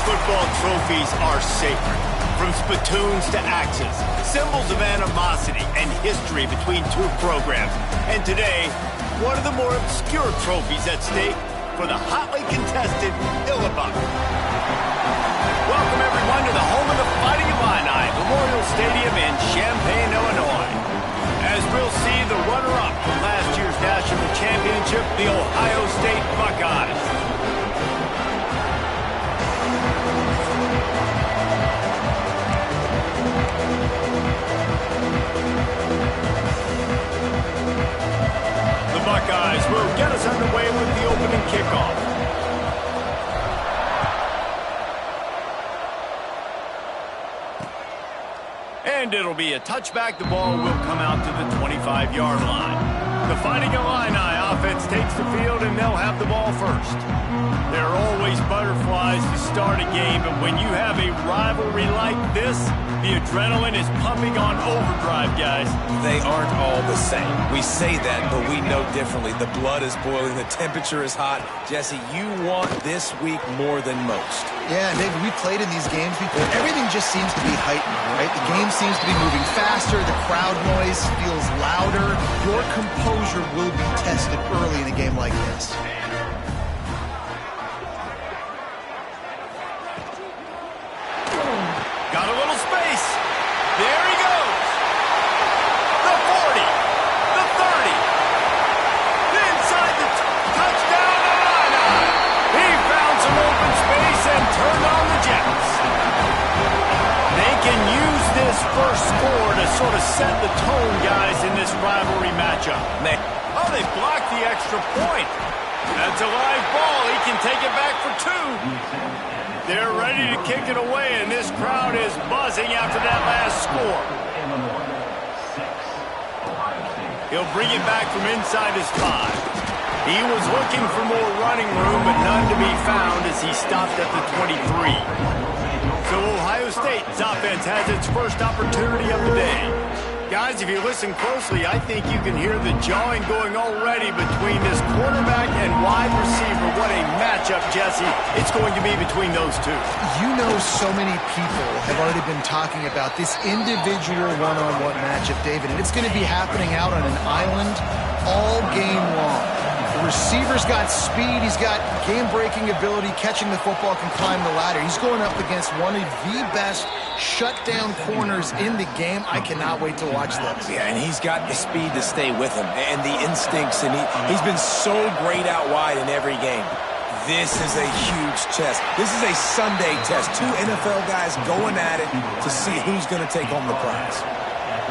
Football trophies are sacred. From spittoons to axes, symbols of animosity and history between two programs. And today, one of the more obscure trophies at stake for the hotly contested Illinois. Welcome, everyone, to the home of the Fighting Illini, Memorial Stadium in Champaign, Illinois. As we'll see the runner-up from last year's national championship, the Ohio State Buckeyes. The Buckeyes will get us underway with the opening kickoff. And it'll be a touchback. The ball will come out to the 25-yard line. The Fighting Illini offense takes the field, and they'll have the ball first. There are always butterflies to start a game, but when you have a rivalry like this, the adrenaline is pumping on overdrive, guys. They aren't all the same. We say that, but we know differently. The blood is boiling. The temperature is hot. Jesse, you want this week more than most. Yeah, David, we played in these games before. Everything just seems to be heightened, right? The game seems to be moving faster. The crowd noise feels louder. Your composure will be tested early in a game like this. Got a little space. There he goes. The 40. The 30. Inside the touchdown, Illini. He found some open space and turned on the Jets. They can use this first score to sort of set the tone, guys, in this rivalry matchup. Oh, they blocked the extra point. That's a live ball. He can take it back for two. They're ready to kick it away, and this crowd is buzzing after that last score. He'll bring it back from inside his 5. He was looking for more running room, but none to be found as he stopped at the 23. So Ohio State's offense has its first opportunity of the day. Guys, if you listen closely, I think you can hear the jawing going already between this quarterback and wide receiver. What a matchup, Jesse, it's going to be between those two. You know, so many people have already been talking about this individual one-on-one matchup, David, and it's going to be happening out on an island all game long. The receiver's got speed, he's got game-breaking ability, catching the football, can climb the ladder. He's going up against one of the best shutdown corners in the game. I cannot wait to watch this. Yeah, and he's got the speed to stay with him and the instincts, and he's been so great out wide in every game. This is a huge test. This is a Sunday test. Two NFL guys going at it to see who's going to take home the prize.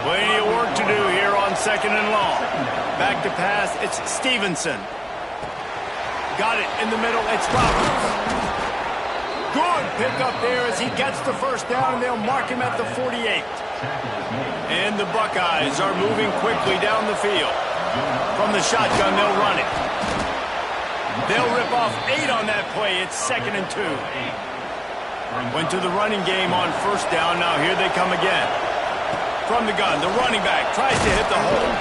Plenty of work to do here on 2nd and long. Back to pass, it's Stevenson. Got it in the middle, it's Roberts. Good pickup there as he gets the first down, and they'll mark him at the 48. And the Buckeyes are moving quickly down the field. From the shotgun, they'll run it. They'll rip off 8 on that play. It's 2nd and 2. Went to the running game on first down. Now here they come again. From the gun, the running back tries to hit the hole.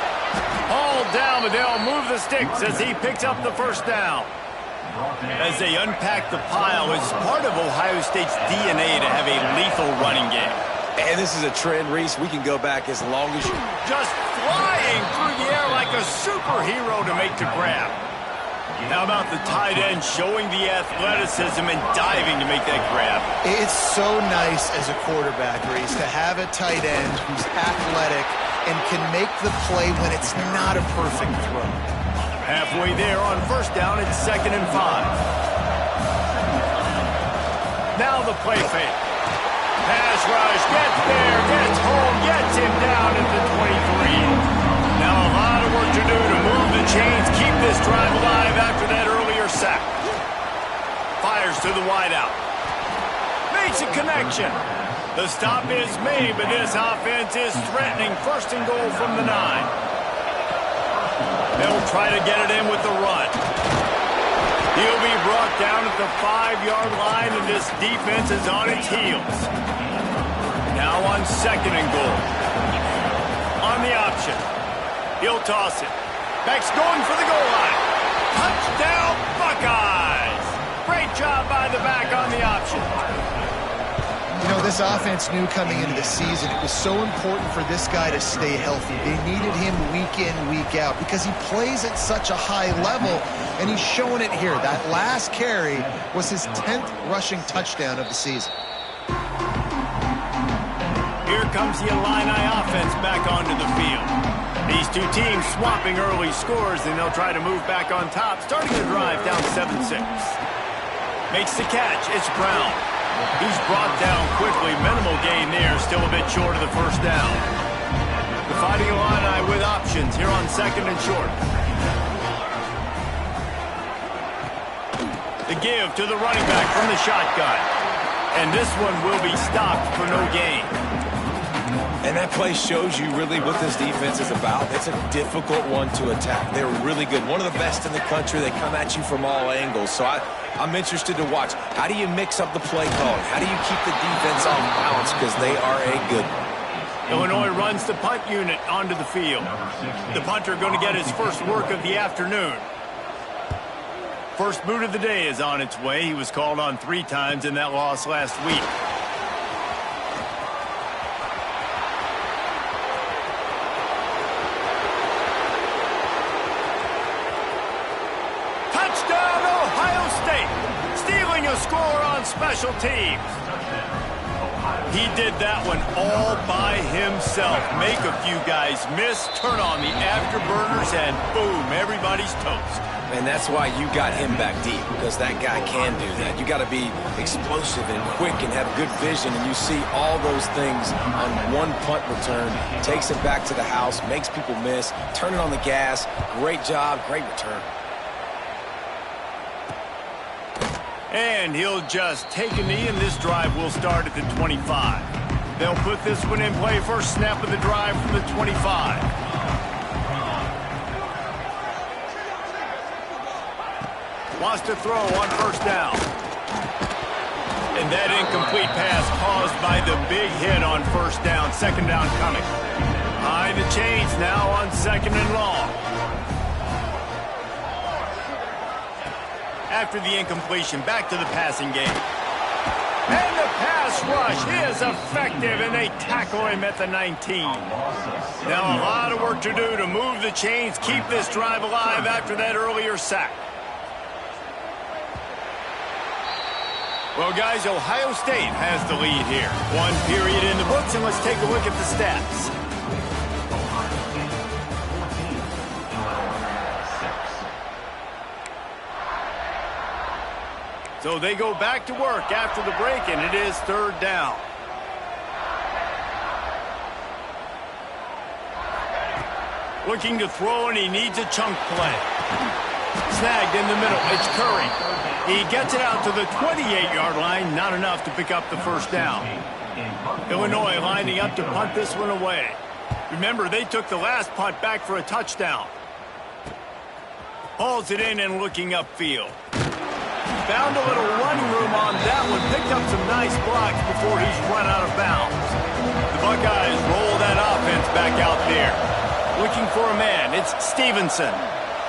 Hauled down, but they'll move the sticks as he picks up the first down. As they unpack the pile, it's part of Ohio State's DNA to have a lethal running game. And this is a trend, Reese. We can go back as long as you... Just flying through the air like a superhero to make the grab. How about the tight end showing the athleticism and diving to make that grab? It's so nice as a quarterback, Reese, to have a tight end who's athletic and can make the play when it's not a perfect throw. Halfway there on first down, it's 2nd and 5. Now the play fake. Pass rush, gets there, gets home, gets him down at the 23. Now a lot of work to do to move the chains, keep this drive alive after that earlier sack. Fires to the wideout. Makes a connection. The stop is made, but this offense is threatening 1st and goal from the 9. They'll try to get it in with the run. He'll be brought down at the 5-yard line, and this defense is on its heels. Now on 2nd and goal. On the option. He'll toss it. Beck's going for the goal line. Touchdown, Buckeyes! Great job by the back on the option. You know, this offense knew coming into the season it was so important for this guy to stay healthy. They needed him week in, week out because he plays at such a high level, and he's showing it here. That last carry was his 10th rushing touchdown of the season. Here comes the Illini offense back onto the field. These two teams swapping early scores, and they'll try to move back on top, starting the drive down 7-6. Makes the catch. It's Brown. He's brought down quickly. Minimal gain there. Still a bit short of the first down. The Fighting Illini with options here on 2nd and short. The give to the running back from the shotgun. And this one will be stopped for no gain. And that play shows you really what this defense is about. It's a difficult one to attack. They're really good. One of the best in the country. They come at you from all angles. So I'm interested to watch. How do you mix up the play calling? How do you keep the defense off balance? Because they are a good one. Illinois runs the punt unit onto the field. The punter going to get his first work of the afternoon. First boot of the day is on its way. He was called on 3 times in that loss last week. Score on special teams. He did that one all by himself. Make a few guys miss, turn on the afterburners, and boom, everybody's toast. And that's why you got him back deep, because that guy can do that. You got to be explosive and quick and have good vision, and you see all those things on one punt return. Takes it back to the house, makes people miss, turn it on the gas. Great job, great return. And he'll just take a knee, and this drive will start at the 25. They'll put this one in play. First snap of the drive from the 25. Wants to throw on first down. And that incomplete pass caused by the big hit on first down. Second down coming. Behind the chains now on 2nd and long. After the incompletion, back to the passing game. And the pass rush is effective, and they tackle him at the 19. Now a lot of work to do to move the chains, keep this drive alive after that earlier sack. Well, guys, Ohio State has the lead here. 1 period in the books, and let's take a look at the stats. So they go back to work after the break, and it is 3rd down. Looking to throw, and he needs a chunk play. Snagged in the middle. It's Curry. He gets it out to the 28-yard line. Not enough to pick up the first down. Illinois lining up to punt this one away. Remember, they took the last punt back for a touchdown. Hauls it in and looking upfield. Found a little running room on that one. Picked up some nice blocks before he's run out of bounds. The Buckeyes roll that offense back out there. Looking for a man. It's Stevenson.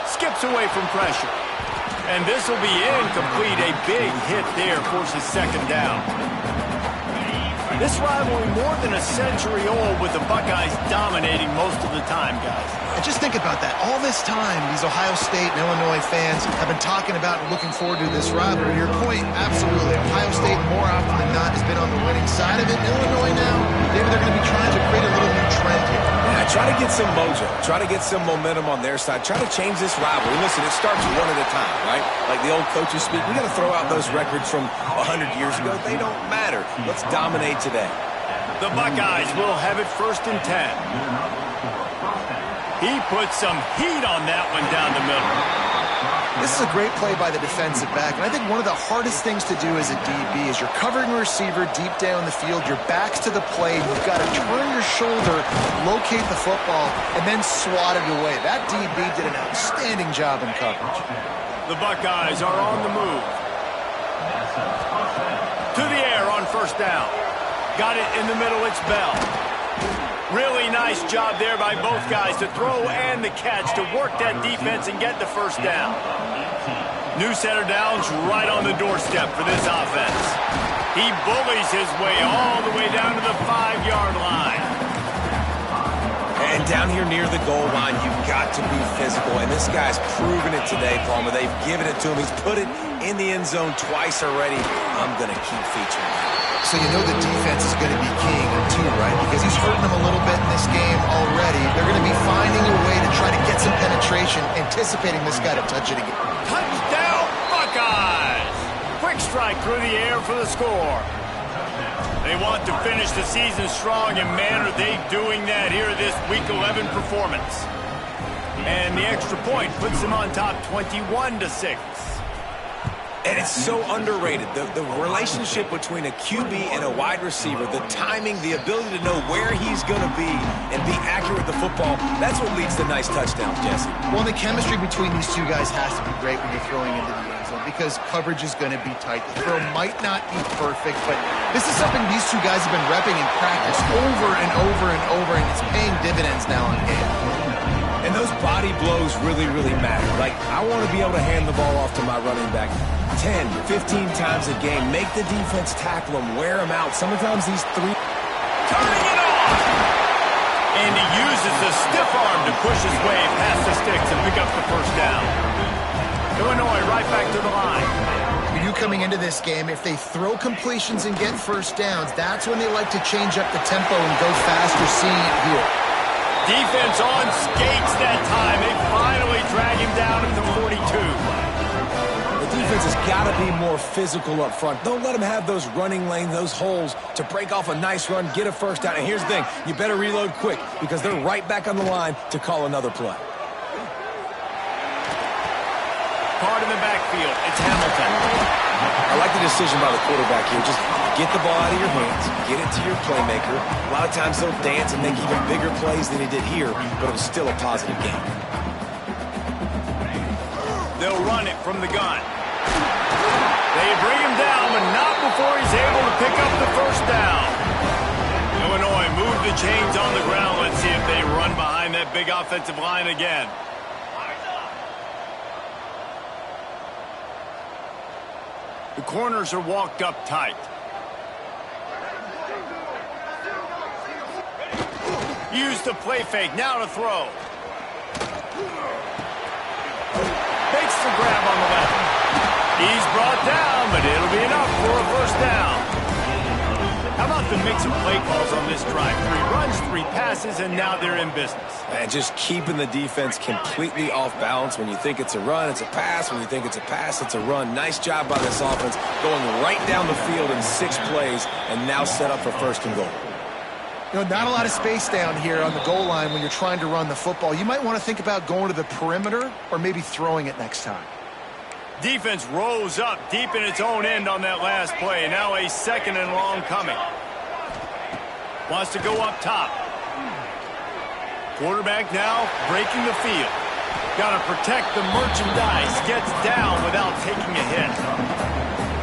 Skips away from pressure. And this will be incomplete. A big hit there forces 2nd down. This rivalry more than a century old, with the Buckeyes dominating most of the time, guys. And just think about that. All this time, these Ohio State and Illinois fans have been talking about and looking forward to this rivalry. Your point, absolutely. Ohio State, more often than not, has been on the winning side of it. Illinois now, maybe they're going to be trying to create a little new trend here. Yeah, try to get some mojo. Try to get some momentum on their side. Try to change this rivalry. Listen, it starts one at a time, right? Like the old coaches speak. We got to throw out those records from 100 years ago. They don't matter. Let's dominate today. The Buckeyes will have it 1st and 10. He puts some heat on that one down the middle. This is a great play by the defensive back, and I think one of the hardest things to do as a DB is you're covering a receiver deep down the field, your back's to the play, and you've got to turn your shoulder, locate the football, and then swat it away. That DB did an outstanding job in coverage. The Buckeyes are on the move. To the air on first down. Got it in the middle, it's Bell. Really nice job there by both guys to throw and the catch to work that defense and get the first down. New set of downs right on the doorstep for this offense. He bullies his way all the way down to the 5-yard line. And down here near the goal line, you've got to be physical. And this guy's proven it today, Palmer. They've given it to him. He's put it in the end zone twice already. I'm going to keep featuring him. So you know the defense is going to be keying him too, right? Because he's hurting them a little bit in this game already. They're going to be finding a way to try to get some penetration, anticipating this guy to touch it again. Touchdown, Buckeyes! Quick strike through the air for the score. They want to finish the season strong, and man, are they doing that here in this Week 11 performance. And the extra point puts them on top 21-6. And it's so underrated. The relationship between a QB and a wide receiver, the timing, the ability to know where he's going to be and be accurate with the football, that's what leads to nice touchdowns, Jesse. Well, the chemistry between these two guys has to be great when you're throwing into the end zone because coverage is going to be tight. The throw might not be perfect, but this is something these two guys have been repping in practice over and over and over, and it's paying dividends now on game. And those body blows really, really matter. Like, I want to be able to hand the ball off to my running back 10, 15 times a game. Make the defense tackle him, wear him out. Sometimes these three... Turning it on! And he uses the stiff arm to push his way past the sticks and pick up the first down. Illinois right back to the line. You coming into this game, if they throw completions and get first downs, that's when they like to change up the tempo and go faster, seeing it here. Defense on skates that time. They finally drag him down at the 42. The defense has got to be more physical up front. Don't let them have those running lanes, those holes to break off a nice run, get a first down. And here's the thing, you better reload quick because they're right back on the line to call another play. Card in the backfield. It's Hamilton. I like the decision by the quarterback here. Just get the ball out of your hands, get it to your playmaker. A lot of times they'll dance and make even bigger plays than he did here, but it was still a positive game. They'll run it from the gun. They bring him down, but not before he's able to pick up the first down. Illinois move the chains on the ground. Let's see if they run behind that big offensive line again. The corners are walked up tight. Use the play fake, now to throw. Makes the grab on the left. He's brought down, but it'll be enough for a first down. How about the mix of play calls on this drive? 3 runs, 3 passes, and now they're in business. And just keeping the defense completely off balance. When you think it's a run, it's a pass. When you think it's a pass, it's a run. Nice job by this offense, going right down the field in 6 plays, and now set up for first and goal. You know, not a lot of space down here on the goal line when you're trying to run the football. You might want to think about going to the perimeter or maybe throwing it next time. Defense rose up deep in its own end on that last play. Now a second and long coming. Wants to go up top. Quarterback now breaking the field. Got to protect the merchandise. Gets down without taking a hit.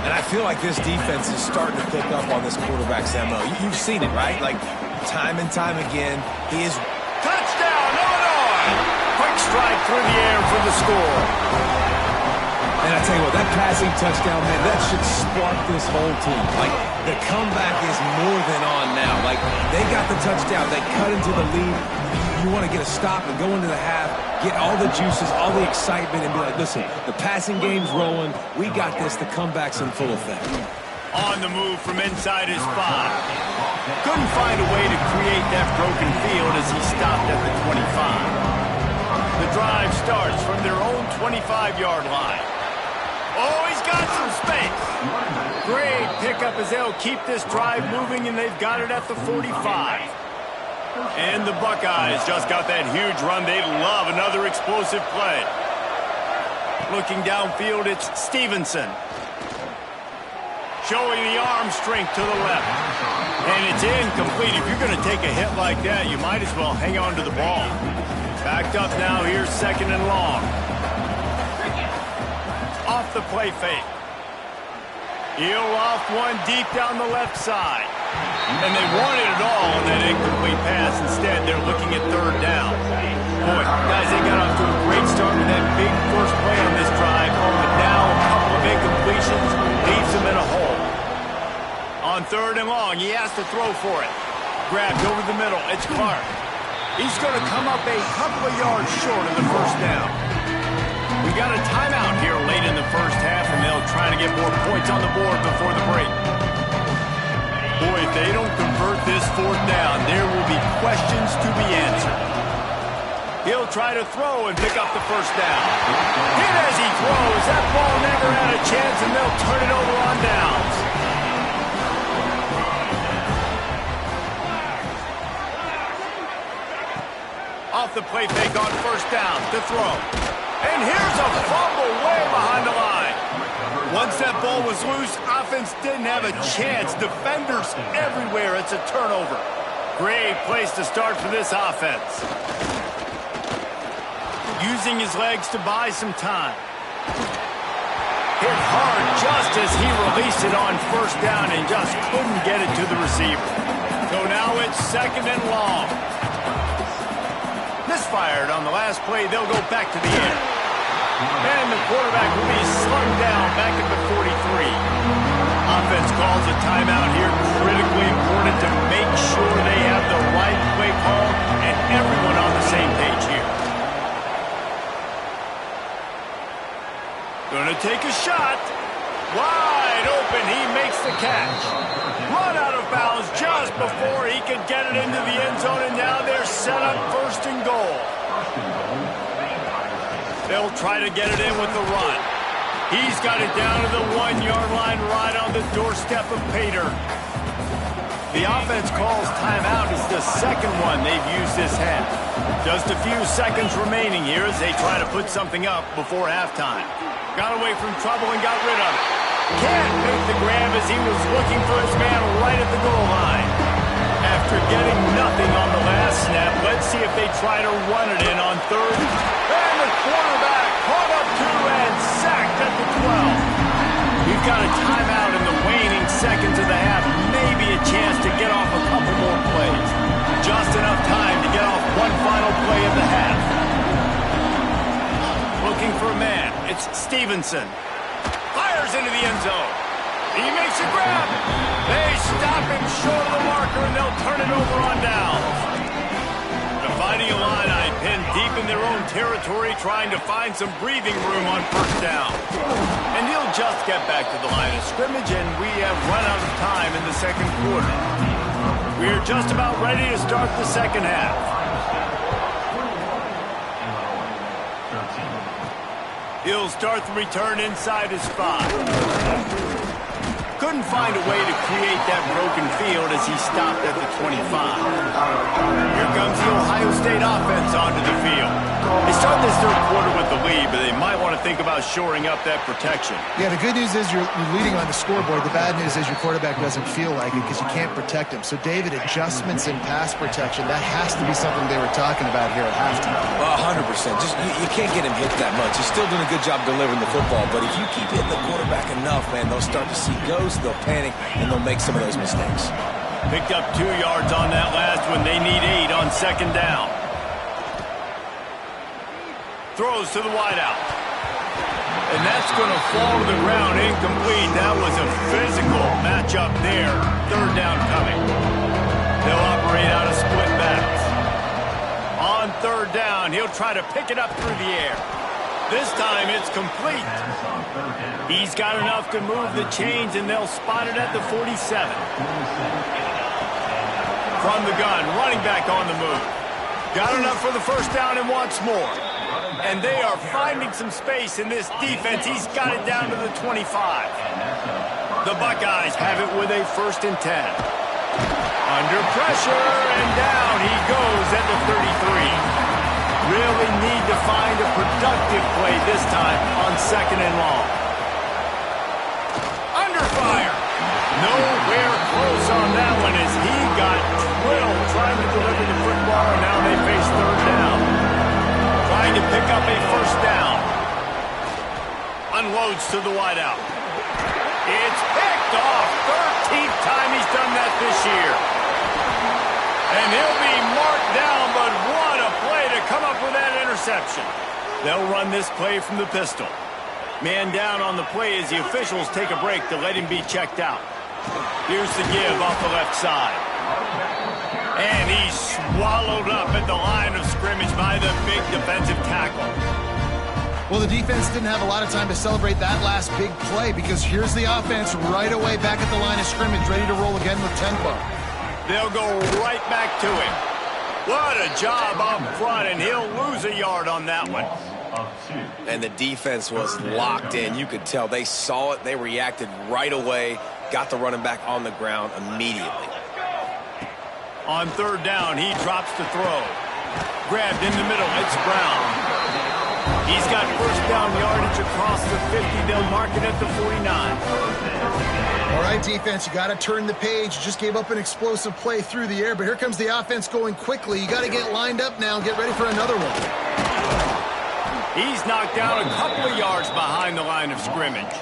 And I feel like this defense is starting to pick up on this quarterback's MO. You've seen it, right? Like, time and time again, he is... Touchdown, Illinois! Quick strike through the air for the score. And I tell you what, that passing touchdown, man, that should spark this whole team. Like, the comeback is more than on now. Like, they got the touchdown. They cut into the lead. You want to get a stop and go into the half, get all the juices, all the excitement, and be like, listen, the passing game's rolling. We got this. The comeback's in full effect. On the move from inside his 5. Couldn't find a way to create that broken field as he stopped at the 25. The drive starts from their own 25-yard line. Oh, he's got some space. Great pickup as they'll keep this drive moving, and they've got it at the 45. And the Buckeyes just got that huge run. They love another explosive play. Looking downfield, it's Stevenson. Showing the arm strength to the left. And it's incomplete. If you're going to take a hit like that, you might as well hang on to the ball. Backed up now, here's second and long. Off the play fake. He'll off one deep down the left side. And they wanted it all on that incomplete pass. Instead, they're looking at third down. Boy, guys, they got off to a great start with that big first play on this drive. But now a couple of incompletions leaves them in a hole. has to throw for it. Grabbed over the middle. It's Clark. He's going to come up a couple of yards short of the first down. We got a timeout here late in the first half, and they'll try to get more points on the board before the break. Boy, if they don't convert this fourth down, there will be questions to be answered. He'll try to throw and pick up the first down. Hit as he throws. That ball never had a chance, and they'll turn it over on downs. Off the play fake on first down to throw. And here's a fumble way behind the line. Once that ball was loose, offense didn't have a chance. Defenders everywhere. It's a turnover. Great place to start for this offense. Using his legs to buy some time. Hit hard just as he released it on first down and just couldn't get it to the receiver. So now it's second and long. Misfired on the last play. They'll go back to the air. And the quarterback will be slung down back at the 43. Offense calls a timeout here. Critically important to make sure they have the right play call and everyone on the same page here. Gonna take a shot. Wide open. He makes the catch. Run out of bounds just before he could get it into the end zone, and now they're set up first and goal. They'll try to get it in with the run. He's got it down to the 1-yard line right on the doorstep of Pater. The offense calls timeout. It's the second one they've used this half. Just a few seconds remaining here as they try to put something up before halftime. Got away from trouble and got rid of it. Can't make the grab as he was looking for his man right at the goal line. After getting nothing on the last snap, let's see if they try to run it in on third. And the quarterback caught up to and sacked at the 12. We've got a timeout in the waning seconds of the half. Maybe a chance to get off a couple more plays. Just enough time to get off one final play of the half. Looking for a man. It's Stevenson. Fires into the end zone. He makes a grab. They stop him short of the marker, and they'll turn it over on downs. Dividing a line, pinned deep in their own territory, trying to find some breathing room on first down. And he'll just get back to the line of scrimmage, and we have run out of time in the second quarter. We're just about ready to start the second half. He'll start the return inside his 5. Couldn't find a way to create that broken field as he stopped at the 25. Here comes the Ohio State offense onto the field. They start this third quarter with the lead, but they might want to think about shoring up that protection. Yeah, the good news is you're leading on the scoreboard. The bad news is your quarterback doesn't feel like it because you can't protect him. So, David, adjustments in pass protection, that has to be something they were talking about here at halftime. 100%. Just you can't get him hit that much. He's still doing a good job delivering the football, but if you keep hitting the quarterback enough, man, they'll start to see ghosts, they'll panic, and they'll make some of those mistakes. Picked up 2 yards on that last one. They need 8 on second down. Throws to the wideout. And that's going to fall to the ground incomplete. That was a physical matchup there. Third down coming. They'll operate out of split backs. On third down, he'll try to pick it up through the air. This time it's complete. He's got enough to move the chains, and they'll spot it at the 47. From the gun, running back on the move. Got enough for the first down and wants more. And they are finding some space in this defense. He's got it down to the 25. The Buckeyes have it with a 1st and 10. Under pressure, and down he goes at the 33. Really need to find a productive play this time on second and long. Under fire. Nowhere close on that one as he got drilled trying to deliver the football, and now they face third down. Trying to pick up a first down. Unloads to the wideout. It's picked off. 13th time he's done that this year. And he'll be marked down, but what a play to come up with that interception. They'll run this play from the pistol. Man down on the play as the officials take a break to let him be checked out. Here's the give off the left side. And he's swallowed up at the line of scrimmage by the big defensive tackle. Well, the defense didn't have a lot of time to celebrate that last big play because here's the offense right away back at the line of scrimmage, ready to roll again with tempo. They'll go right back to him. What a job up front, and he'll lose a yard on that one. And the defense was locked in. You could tell they saw it. They reacted right away, got the running back on the ground immediately. On third down, he drops to throw. Grabbed in the middle, it's Brown. He's got first down yardage across the 50. They'll mark it at the 49. All right, defense, you got to turn the page. You just gave up an explosive play through the air, but here comes the offense going quickly. You got to get lined up now and get ready for another one. He's knocked down a couple of yards behind the line of scrimmage.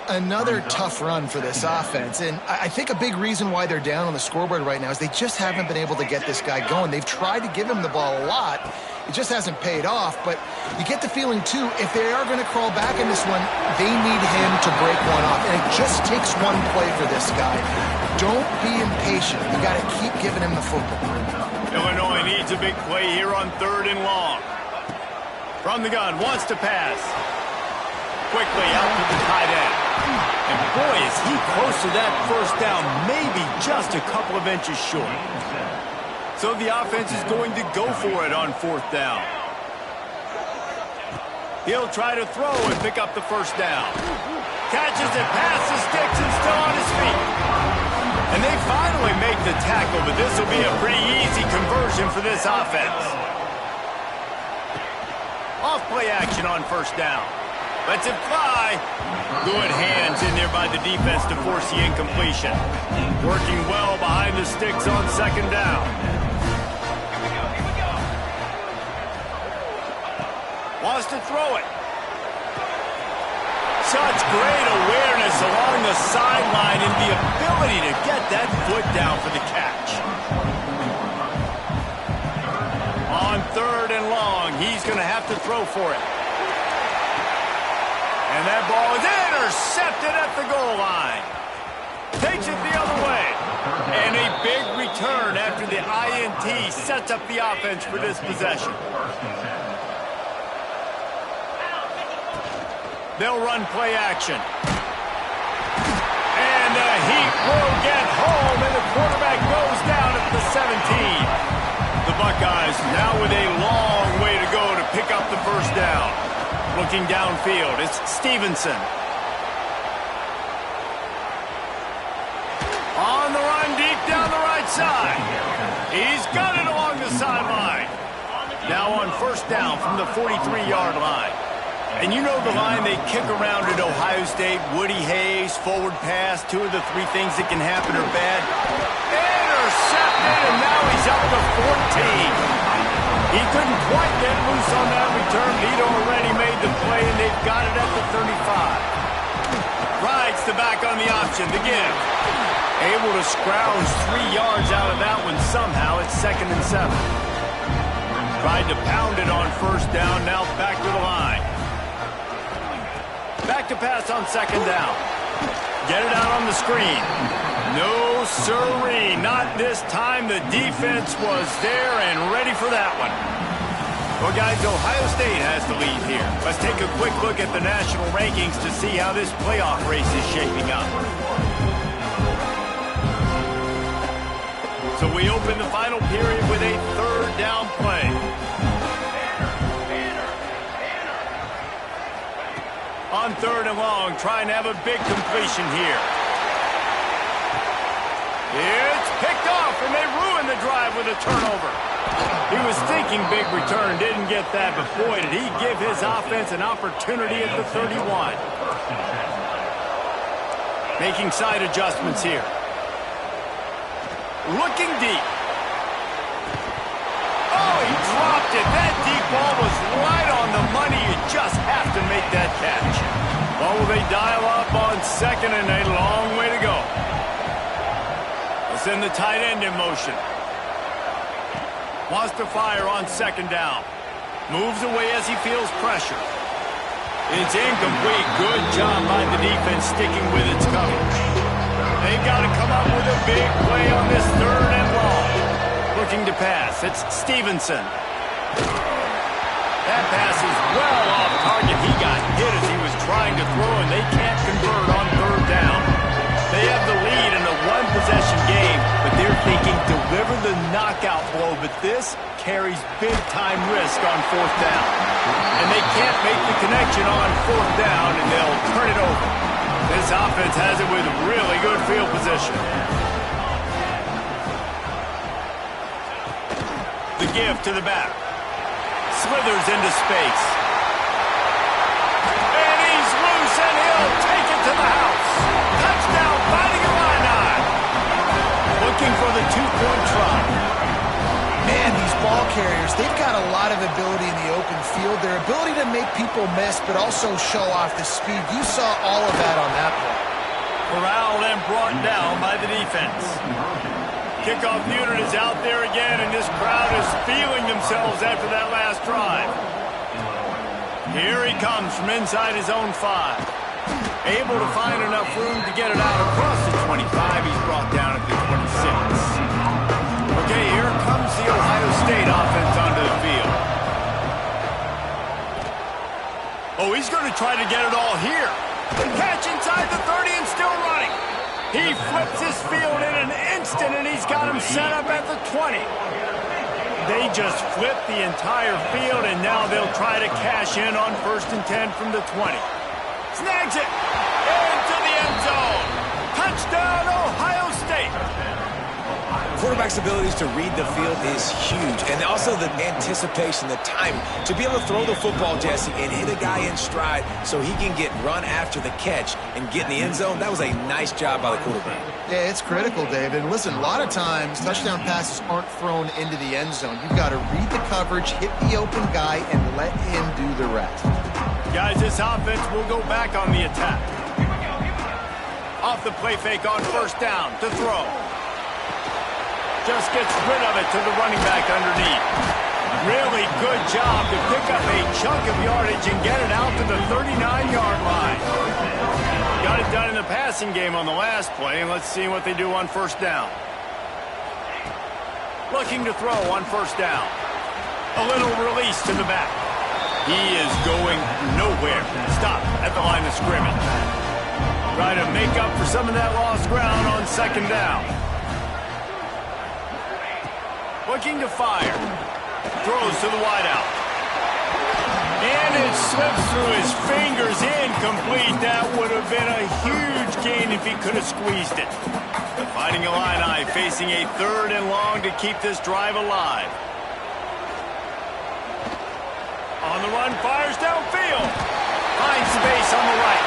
Another tough run for this offense, and I think a big reason why they're down on the scoreboard right now is they just haven't been able to get this guy going. They've tried to give him the ball a lot. It just hasn't paid off, but you get the feeling, too, if they are going to crawl back in this one, they need him to break one off, and it just takes one play for this guy. Don't be impatient. You got to keep giving him the football. Illinois needs a big play here on third and long. From the gun, wants to pass. Quickly out to the tight end. And boy, is he close to that first down, maybe just a couple of inches short. So the offense is going to go for it on fourth down. He'll try to throw and pick up the first down. Catches it, passes, sticks, and still on his feet. And they finally make the tackle, but this will be a pretty easy conversion for this offense. Off play action on first down. Lets it fly. Good hands in there by the defense to force the incompletion. Working well behind the sticks on second down. Wants to throw it. Such great awareness along the sideline and the ability to get that foot down for the catch. On third and long, he's going to have to throw for it. And that ball is intercepted at the goal line. Takes it the other way. And a big return after the INT sets up the offense for this possession. They'll run play action. And the heat will get home, and the quarterback goes down at the 17. The Buckeyes now with a long way to go to pick up the first down. Looking downfield, it's Stevenson. On the run, deep down the right side. He's got it along the sideline. Now on first down from the 43-yard line. And you know the line they kick around at Ohio State, Woody Hayes, forward pass, two of the three things that can happen are bad. Intercepted, and now he's up to 14. He couldn't quite get loose on that return. He'd already made the play, and they've got it at the 35. Rides the back on the option, the give. Able to scrounge 3 yards out of that one somehow. It's 2nd and 7. Tried to pound it on first down, now back to the line. Back to pass on second down. Get it out on the screen. No sirree, not this time. The defense was there and ready for that one. Well, guys, Ohio State has the lead here. Let's take a quick look at the national rankings to see how this playoff race is shaping up. So we open the final period with a third down play. On third and long, trying to have a big completion here. It's picked off, and they ruin the drive with a turnover. He was thinking big return, didn't get that, but boy, did he give his offense an opportunity at the 31. Making side adjustments here. Looking deep. Oh, he dropped it. That deep ball was right on the money. You just have to make that catch. Well, will they dial up on second, and a long way to go. Let's send the tight end in motion. Wants to fire on second down. Moves away as he feels pressure. It's incomplete. Good job by the defense sticking with its coverage. They got to come up with a big play on this 3rd and long. Looking to pass. It's Stevenson. That pass is well off target. He got hit as he was trying to throw, and they can't convert on 3rd down. They have the lead in a one-possession game, but they're thinking deliver the knockout blow, but this carries big-time risk on 4th down. And they can't make the connection on 4th down, and they'll turn it over. This offense has it with really good field position. The give to the back. Slithers into space. And he's loose, and he'll take it to the house. Touchdown, Fighting Illini. Looking for the 2-point try. Man, these ball carriers, they've got a lot of ability in the open field. Their ability to make people miss, but also show off the speed. You saw all of that on that play. Corralled and brought down by the defense. Kickoff unit is out there again, and this crowd is feeling themselves after that last drive. Here he comes from inside his own 5. Able to find enough room to get it out across the 25. He's brought down at the 26. Okay, here comes the Ohio State offense onto the field. Oh, he's going to try to get it all here. Catch inside the 30 and still running. He flips his field in an instant, and he's got him set up at the 20. They just flip the entire field, and now they'll try to cash in on 1st and 10 from the 20. Snags it into the end zone. Touchdown, Ohio State. Quarterback's abilities to read the field is huge, and also the anticipation, the time to be able to throw the football, Jesse, and hit a guy in stride so he can get run after the catch and get in the end zone. That was a nice job by the quarterback. Yeah, it's critical, David. And listen, a lot of times touchdown passes aren't thrown into the end zone. You've got to read the coverage, hit the open guy, and let him do the rest. Guys, this offense will go back on the attack. Off the play fake on 1st down to throw. Just gets rid of it to the running back underneath. Really good job to pick up a chunk of yardage and get it out to the 39-yard line. Got it done in the passing game on the last play, and let's see what they do on 1st down. Looking to throw on 1st down. A little release to the back. He is going nowhere. Stop at the line of scrimmage. Try to make up for some of that lost ground on 2nd down. Looking to fire. Throws to the wideout. And it slips through his fingers, incomplete. That would have been a huge gain if he could have squeezed it. The Fighting Illini facing a 3rd and long to keep this drive alive. On the run, fires downfield. Finds space on the right.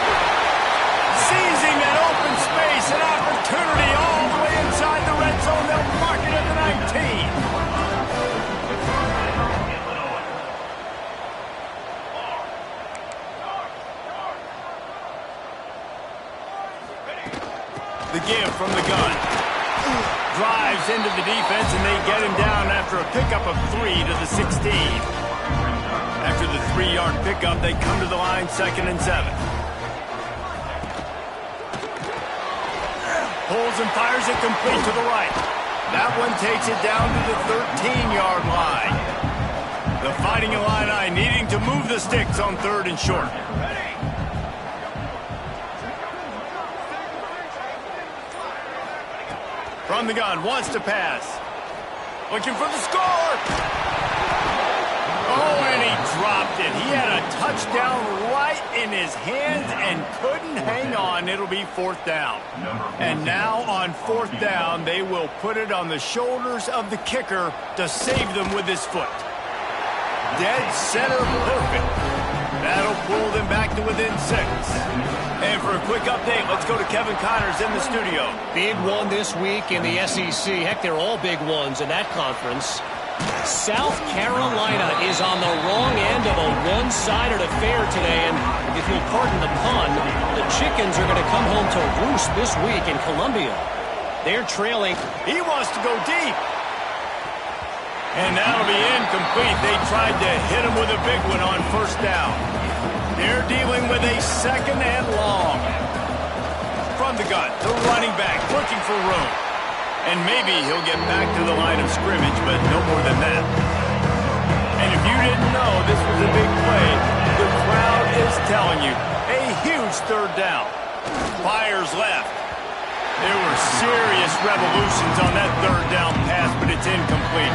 Seizing that open space, an opportunity all the way inside the red zone. They'll mark it at the 19. The give from the gun. Drives into the defense, and they get him down after a pickup of 3 to the 16. After the 3-yard pickup, they come to the line 2nd and 7. Pulls and fires it complete to the right. That one takes it down to the 13-yard line. The Fighting Illini needing to move the sticks on 3rd and short. From the gun, wants to pass. Looking for the score. Oh, and he dropped it. He had a touchdown right in his hands and couldn't hang on. It'll be 4th down. And now on 4th down, they will put it on the shoulders of the kicker to save them with his foot. Dead center perfect. That'll pull them back to within 6. And for a quick update, let's go to Kevin Connors in the studio. Big one this week in the SEC. Heck, they're all big ones in that conference. South Carolina is on the wrong end of a one-sided affair today, and if you'll pardon the pun, the chickens are going to come home to roost this week in Columbia. They're trailing. He wants to go deep. And that'll be incomplete. They tried to hit him with a big one on 1st down. They're dealing with a 2nd and long. From From the gun, the running back looking for room. And maybe he'll get back to the line of scrimmage, but no more than that. And if you didn't know this was a big play, the crowd is telling you. A huge third down. Fires left. There were serious revolutions on that third down pass, but it's incomplete.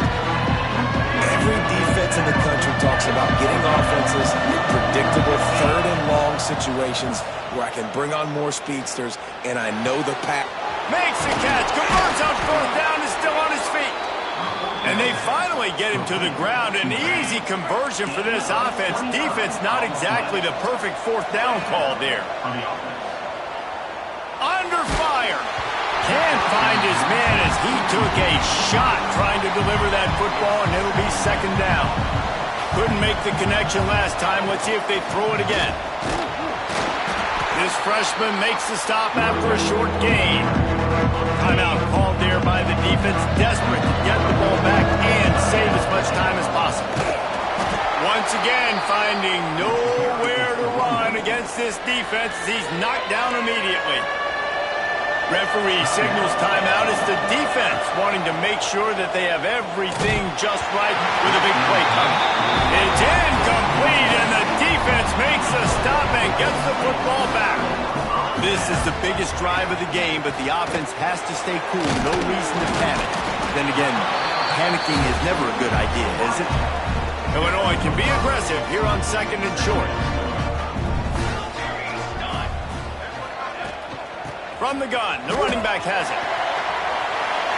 Every defense in the country talks about getting offenses in predictable third and long situations where I can bring on more speedsters, and I know the pack. Makes the catch, converts on fourth down, is still on his feet. And they finally get him to the ground. An easy conversion for this offense. Defense, not exactly the perfect fourth down call there. Under fire. Can't find his man as he took a shot trying to deliver that football, and it'll be second down. Couldn't make the connection last time. Let's see if they throw it again. This freshman makes the stop after a short gain. Timeout called there by the defense, desperate to get the ball back and save as much time as possible. Once again, finding nowhere to run against this defense as he's knocked down immediately. Referee signals timeout. It's the defense wanting to make sure that they have everything just right with a big play coming. It's incomplete, and the defense makes the stop and gets the football back. This is the biggest drive of the game, but the offense has to stay cool. No reason to panic. Then again, panicking is never a good idea, is it? Illinois can be aggressive here on second and short. From the gun, the running back has it.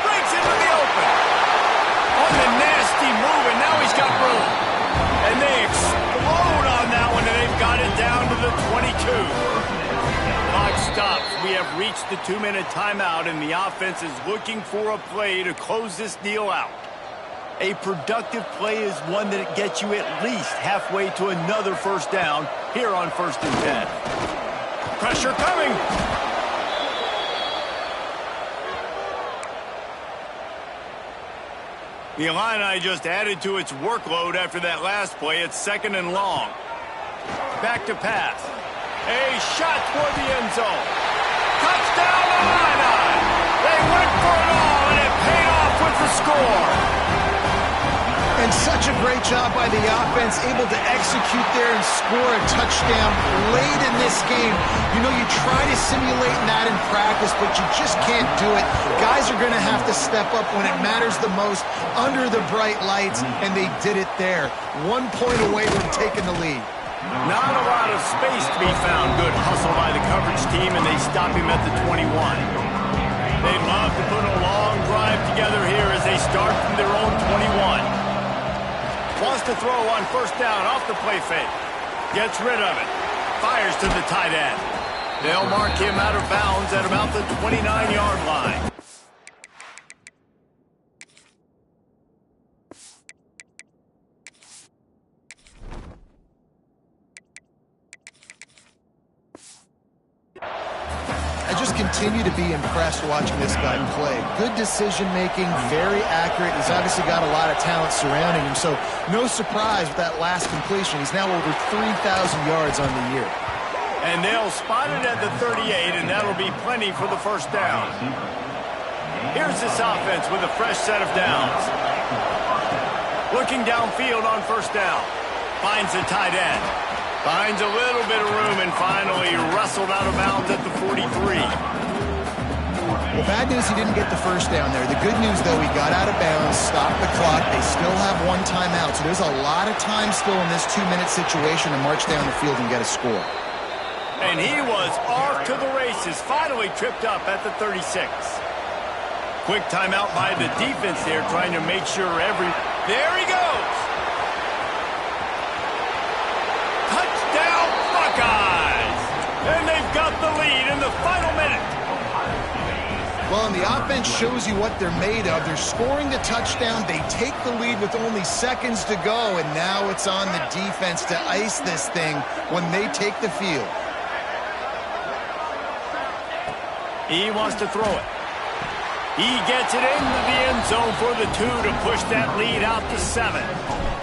Breaks into the open. On the nasty move, and now he's got room. And they explode on that one, and they've got it down to the 22. Clock stops. We have reached the 2-minute timeout, and the offense is looking for a play to close this deal out. A productive play is one that gets you at least halfway to another first down here on 1st and 10. Pressure coming. The Illini just added to its workload after that last play. It's second and long. Back to pass. A shot toward the end zone. Touchdown Illini! They went for it all, and it paid off with the score. And such a great job by the offense, able to execute there and score a touchdown late in this game. You know, you try to simulate that in practice, but you just can't do it. Guys are going to have to step up when it matters the most under the bright lights, and they did it there. 1 point away from taking the lead. Not a lot of space to be found. Good hustle by the coverage team, and they stop him at the 21. They'd love to put a long drive together here as they start from their own 21. Wants to throw on first down off the play fake. Gets rid of it. Fires to the tight end. They'll mark him out of bounds at about the 29-yard line. I just continue to be impressed watching this guy play. Good decision-making, very accurate. He's obviously got a lot of talent surrounding him, so no surprise with that last completion. He's now over 3,000 yards on the year. And they'll spot it at the 38, and that'll be plenty for the first down. Here's this offense with a fresh set of downs. Looking downfield on first down. Finds the tight end. Finds a little bit of room and finally wrestled out of bounds at the 43. Well, bad news, he didn't get the first down there. The good news, though, he got out of bounds, stopped the clock. They still have one timeout, so there's a lot of time still in this 2-minute situation to march down the field and get a score. And he was off to the races, finally tripped up at the 36. Quick timeout by the defense there, trying to make sure There he goes! And they've got the lead in the final minute. Well, and the offense shows you what they're made of. They're scoring the touchdown. They take the lead with only seconds to go, and now it's on the defense to ice this thing when they take the field. He wants to throw it. He gets it into the end zone for the 2 to push that lead out to 7.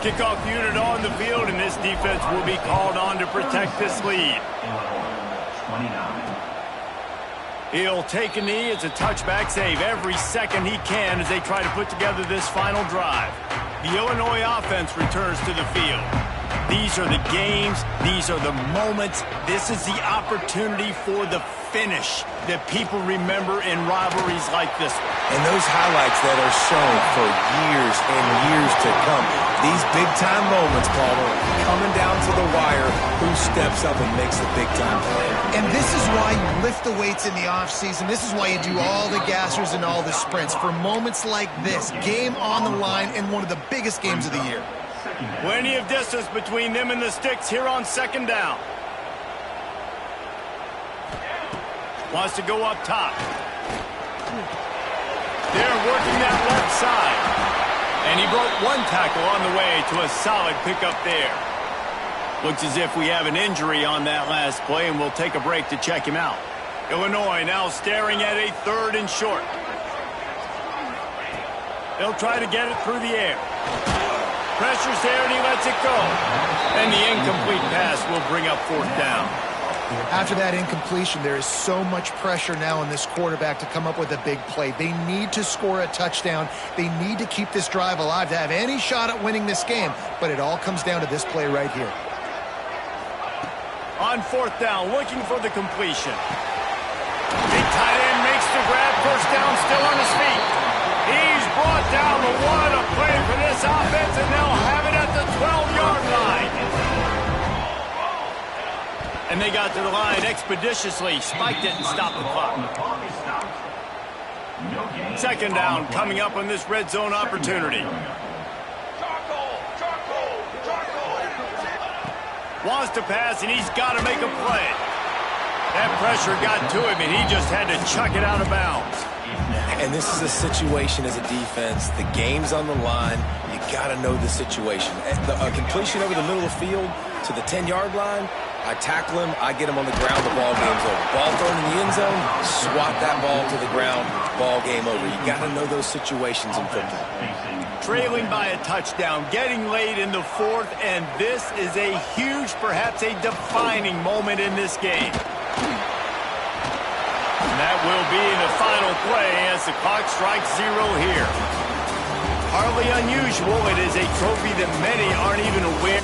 Kickoff unit on the field, and this defense will be called on to protect this lead. He'll take a knee. It's a touchback save every second he can as they try to put together this final drive. The Illinois offense returns to the field. These are the games. These are the moments. This is the opportunity for the finish that people remember in rivalries like this one. And those highlights that are shown for years and years to come. These big-time moments, Palmer, coming down to the wire, who steps up and makes the big-time play. And this is why you lift the weights in the offseason. This is why you do all the gassers and all the sprints. For moments like this, game on the line in one of the biggest games of the year. Plenty of distance between them and the sticks here on second down. Wants to go up top. They're working that left side. And he broke one tackle on the way to a solid pickup there. Looks as if we have an injury on that last play, and we'll take a break to check him out. Illinois now staring at a 3rd and short. They'll try to get it through the air. Pressure's there, and he lets it go. And the incomplete pass will bring up 4th down. After that incompletion, there is so much pressure now on this quarterback to come up with a big play. They need to score a touchdown. They need to keep this drive alive to have any shot at winning this game. But it all comes down to this play right here. On 4th down, looking for the completion. Big tight end makes the grab. 1st down, still on his feet. He's brought down the one. A play for this offense, and they'll have it at the 12-yard line. And they got to the line expeditiously, spiked it and stopped the clock. 2nd down coming up on this red zone opportunity. Wants to pass, and he's got to make a play. That pressure got to him, and he just had to chuck it out of bounds. And this is a situation as a defense. The game's on the line. You got to know the situation. A completion over the middle of the field to the 10-yard line, I tackle him, I get him on the ground, the ball game's over. Ball thrown in the end zone, swat that ball to the ground, ball game over. You got to know those situations in football. Trailing by a touchdown, getting late in the 4th, and this is a huge, perhaps a defining moment in this game. And that will be the final play as the clock strikes 0 here. Hardly unusual. It is a trophy that many aren't even aware